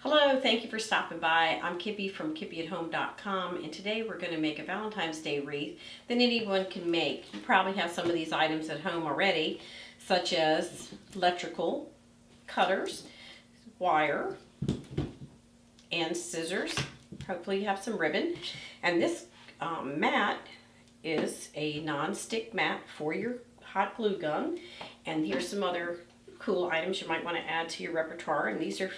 Hello, thank you for stopping by. I'm Kippy from kippyathome.com, and today we're going to make a Valentine's Day wreath that anyone can make. You probably have some of these items at home already, such as electrical cutters, wire, and scissors. Hopefully you have some ribbon. And this mat is a non-stick mat for your hot glue gun. And here's some other cool items you might want to add to your repertoire, and these are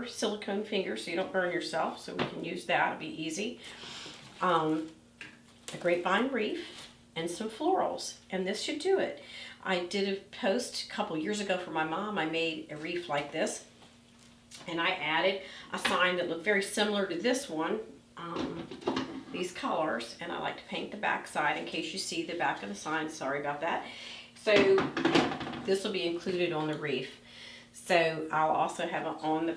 silicone fingers so you don't burn yourself, so we can use that. It'll be easy. A grapevine wreath and some florals, and this should do it. I did a post a couple years ago for my mom. I made a wreath like this, and I added a sign that looked very similar to this one, these colors, and I like to paint the back side in case you see the back of the sign. Sorry about that. So this will be included on the wreath. So I'll also have it on the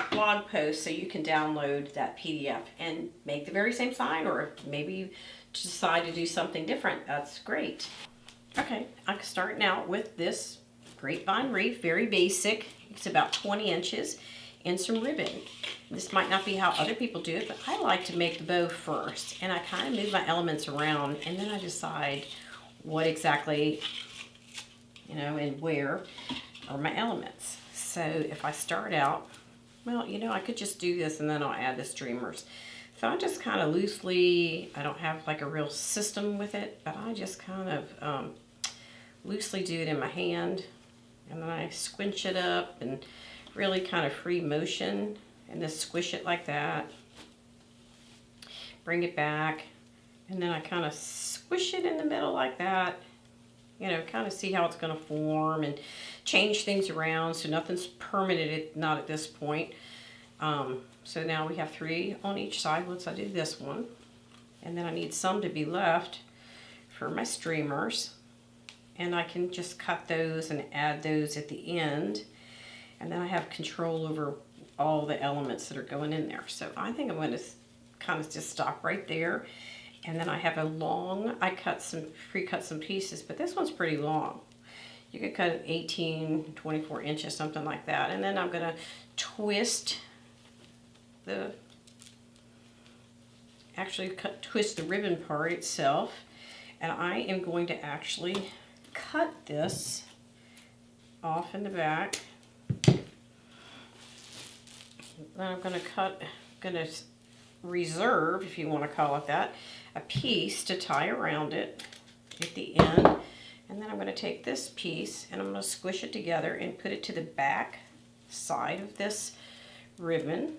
blog post so you can download that PDF and make the very same sign, or maybe you decide to do something different. That's great. Okay, I'm starting out with this grapevine wreath, very basic. It's about 20 inches and some ribbon. This might not be how other people do it, but I like to make the bow first, and I kind of move my elements around, and then I decide what exactly, and where are my elements. So if I start out, well, I could just do this and then I'll add the streamers. So I just kind of loosely, I don't have like a real system with it, but I just kind of loosely do it in my hand, and then I squinch it up and really kind of free motion, and just squish it like that. Bring it back, and then I kind of squish it in the middle like that. Kind of see how it's going to form, and change things around so nothing's permanent, not at this point. So now we have 3 on each side once I do this one. And then I need some to be left for my streamers. And I can just cut those and add those at the end. And then I have control over all the elements that are going in there. So I think I'm going to kind of just stop right there. And then I have a long, I pre-cut some pieces, but this one's pretty long. You could cut it 18, 24 inches, something like that. And then I'm going to twist the ribbon part itself. And I am going to actually cut this off in the back. Then I'm going to reserve, if you want to call it that, a piece to tie around it at the end. And then I'm going to take this piece and I'm going to squish it together and put it to the back side of this ribbon.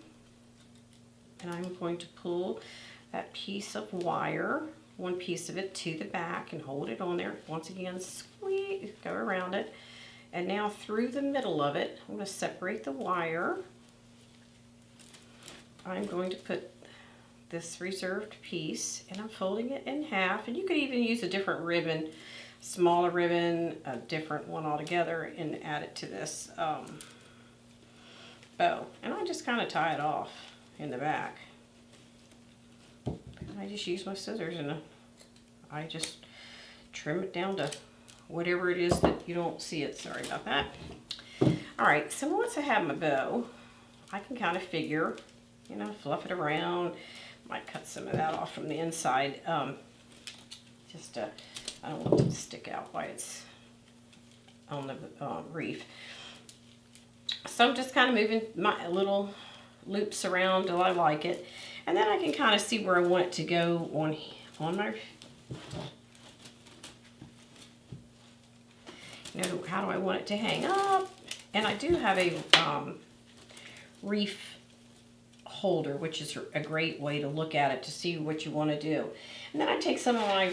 And I'm going to pull that piece of wire, one piece of it, to the back and hold it on there. Once again, squeeze, go around it. And now through the middle of it, I'm going to separate the wire. I'm going to put this reserved piece, and I'm folding it in half. And you could even use a different ribbon, smaller ribbon, a different one altogether, and add it to this bow. And I just kind of tie it off in the back. And I just use my scissors, and I just trim it down to whatever it is that you don't see it. Sorry about that. All right, so once I have my bow, I can kind of figure, fluff it around. Might cut some of that off from the inside. I don't want it to stick out while it's on the wreath. So I'm just kind of moving my little loops around till I like it. And then I can kind of see where I want it to go on my, how do I want it to hang up? And I do have a wreath holder, which is a great way to look at it to see what you want to do. And then I take some of my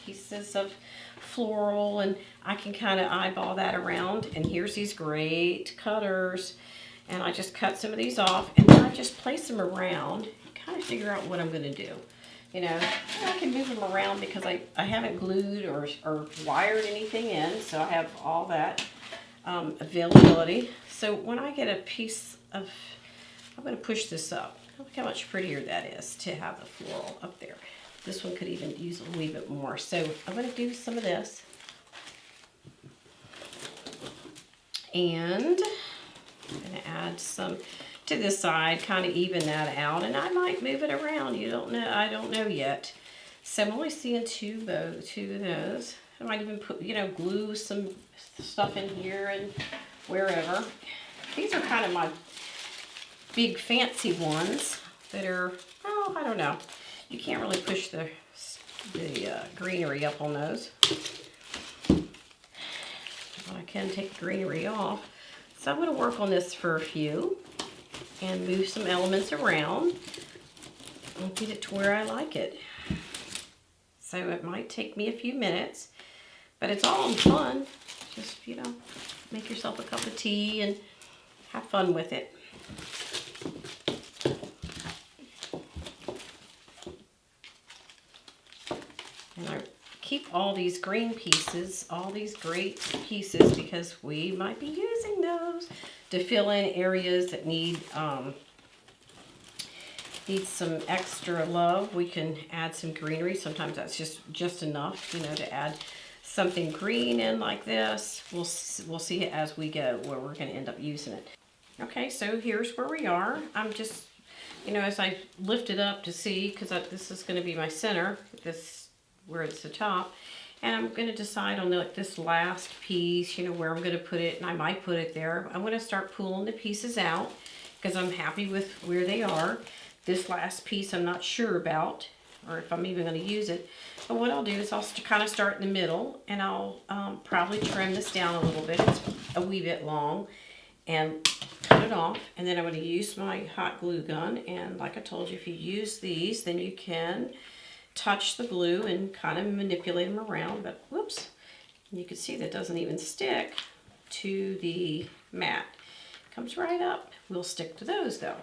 pieces of floral, and I can kind of eyeball that around. And here's these great cutters, and I just cut some of these off, and then I just place them around, kind of figure out what I'm going to do. And I can move them around because I haven't glued or wired anything in, so I have all that availability. So when I get a piece of, I'm going to push this up. Look how much prettier that is to have the floral up there. This one could even use a wee bit more. So I'm going to do some of this. And gonna add some to this side, kind of even that out, and I might move it around. You don't know, I don't know yet. So I'm only seeing two of those. I might even put, glue some stuff in here and wherever. These are kind of my big fancy ones that are, oh, I don't know. You can't really push the greenery up on those. But I can take the greenery off. So I'm going to work on this for a few and move some elements around and get it to where I like it. So it might take me a few minutes, but it's all in fun. Just, make yourself a cup of tea and have fun with it. And I keep all these green pieces, all these great pieces, because we might be using those to fill in areas that need some extra love. We can add some greenery. Sometimes that's just enough, to add something green in like this. We'll see it as we go where we're going to end up using it. Okay, so here's where we are. I'm just, as I lift it up to see, because this is going to be my center, this where it's the top, and I'm going to decide on this last piece, where I'm going to put it, and I might put it there. I'm going to start pulling the pieces out because I'm happy with where they are. This last piece I'm not sure about, or if I'm even going to use it. But what I'll do is I'll kind of start in the middle, and I'll probably trim this down a little bit. It's a wee bit long, and cut it off. And then I'm going to use my hot glue gun. And like I told you, if you use these, then you can touch the glue and kind of manipulate them around. But whoops, you can see that doesn't even stick to the mat. Comes right up. We'll stick to those though.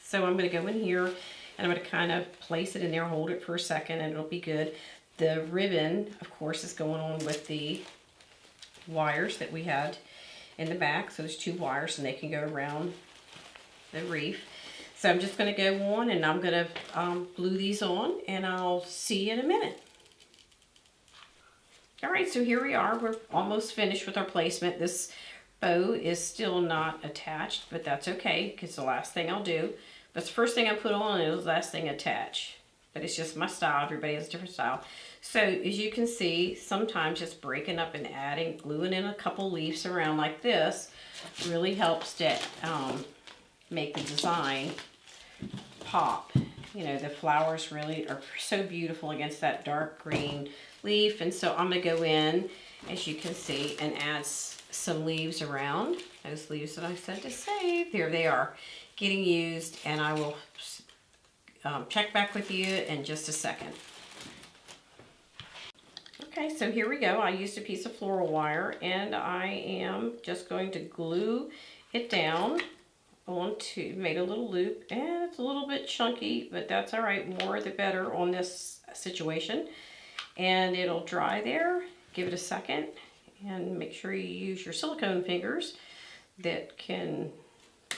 So I'm going to go in here and I'm going to kind of place it in there, hold it for a second, and it'll be good. The ribbon, of course, is going on with the wires that we had in the back. So there's two wires and they can go around the wreath. So I'm just going to go on and I'm going to glue these on, and I'll see you in a minute. All right, so here we are. We're almost finished with our placement. This bow is still not attached, but that's okay because the last thing I'll do. That's the first thing I put on, and it was the last thing attached. But it's just my style. Everybody has a different style. So as you can see, sometimes just breaking up and adding, gluing in a couple leaves around like this really helps to make the design pop. The flowers really are so beautiful against that dark green leaf. And so I'm going to go in, as you can see, and add some leaves around. Those leaves that I said to save. There they are, getting used, and I will check back with you in just a second. Okay, so here we go. I used a piece of floral wire, and I am just going to glue it down onto, made a little loop, and it's a little bit chunky, but that's all right. More the better on this situation. And it'll dry there. Give it a second, and make sure you use your silicone fingers that can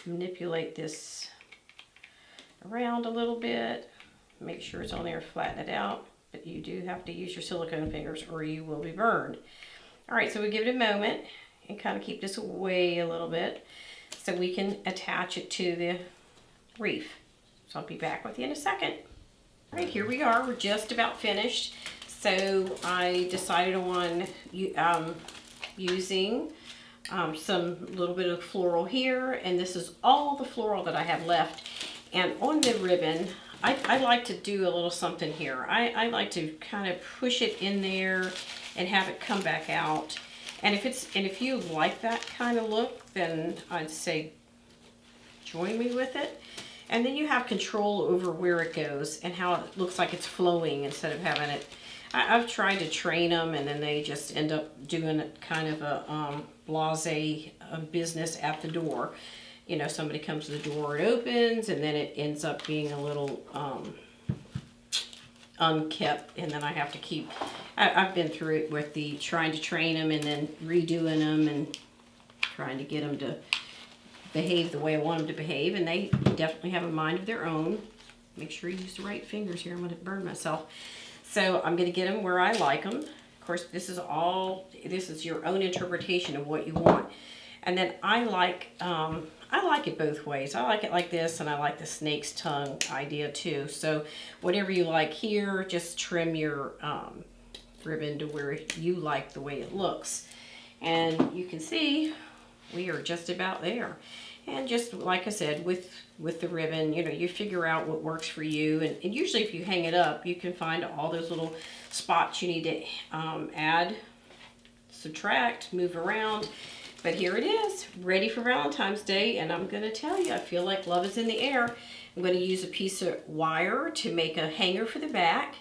manipulate this around a little bit. Make sure it's on there, flatten it out, but you do have to use your silicone fingers or you will be burned. All right, so we give it a moment and kind of keep this away a little bit so we can attach it to the wreath. So I'll be back with you in a second. All right, here we are. We're just about finished. So I decided on using some little bit of floral here, and this is all the floral that I have left. And on the ribbon, I like to do a little something here. I like to kind of push it in there and have it come back out. And if you like that kind of look, then I'd say join me with it. And then you have control over where it goes and how it looks like it's flowing instead of having it. I've tried to train them, and then they just end up doing it kind of a blasé business at the door. Somebody comes to the door, it opens, and then it ends up being a little unkept, and then I have to keep. I've been through it with the trying to train them and then redoing them and trying to get them to behave the way I want them to behave, and they definitely have a mind of their own. Make sure you use the right fingers here. I'm going to burn myself. So I'm going to get them where I like them. Of course, this is your own interpretation of what you want. And then I like it both ways. I like it like this, and I like the snake's tongue idea too. So whatever you like here, just trim your ribbon to where you like the way it looks. And you can see we are just about there. And just like I said, with the ribbon, you know, you figure out what works for you. And usually if you hang it up, you can find all those little spots you need to add, subtract, move around. But here it is, ready for Valentine's Day. And I'm going to tell you, I feel like love is in the air. I'm going to use a piece of wire to make a hanger for the back.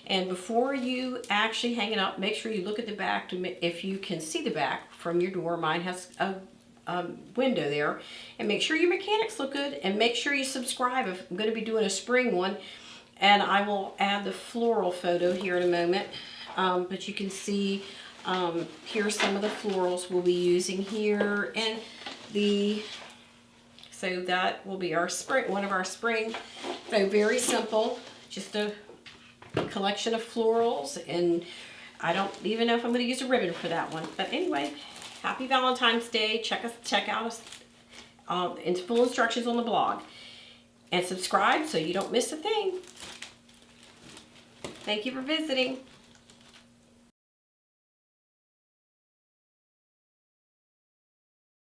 And before you actually hang it up, make sure you look at the back to if you can see the back from your door. Mine has a window there. And make sure your mechanics look good, and make sure you subscribe. I'm going to be doing a spring one, and I will add the floral photo here in a moment. But you can see here's some of the florals we'll be using here, and so that will be our spring, one of our spring. So very simple, just a collection of florals, and I don't even know if I'm going to use a ribbon for that one. But anyway, happy Valentine's Day. Check out us in full instructions on the blog, and subscribe so you don't miss a thing. Thank you for visiting.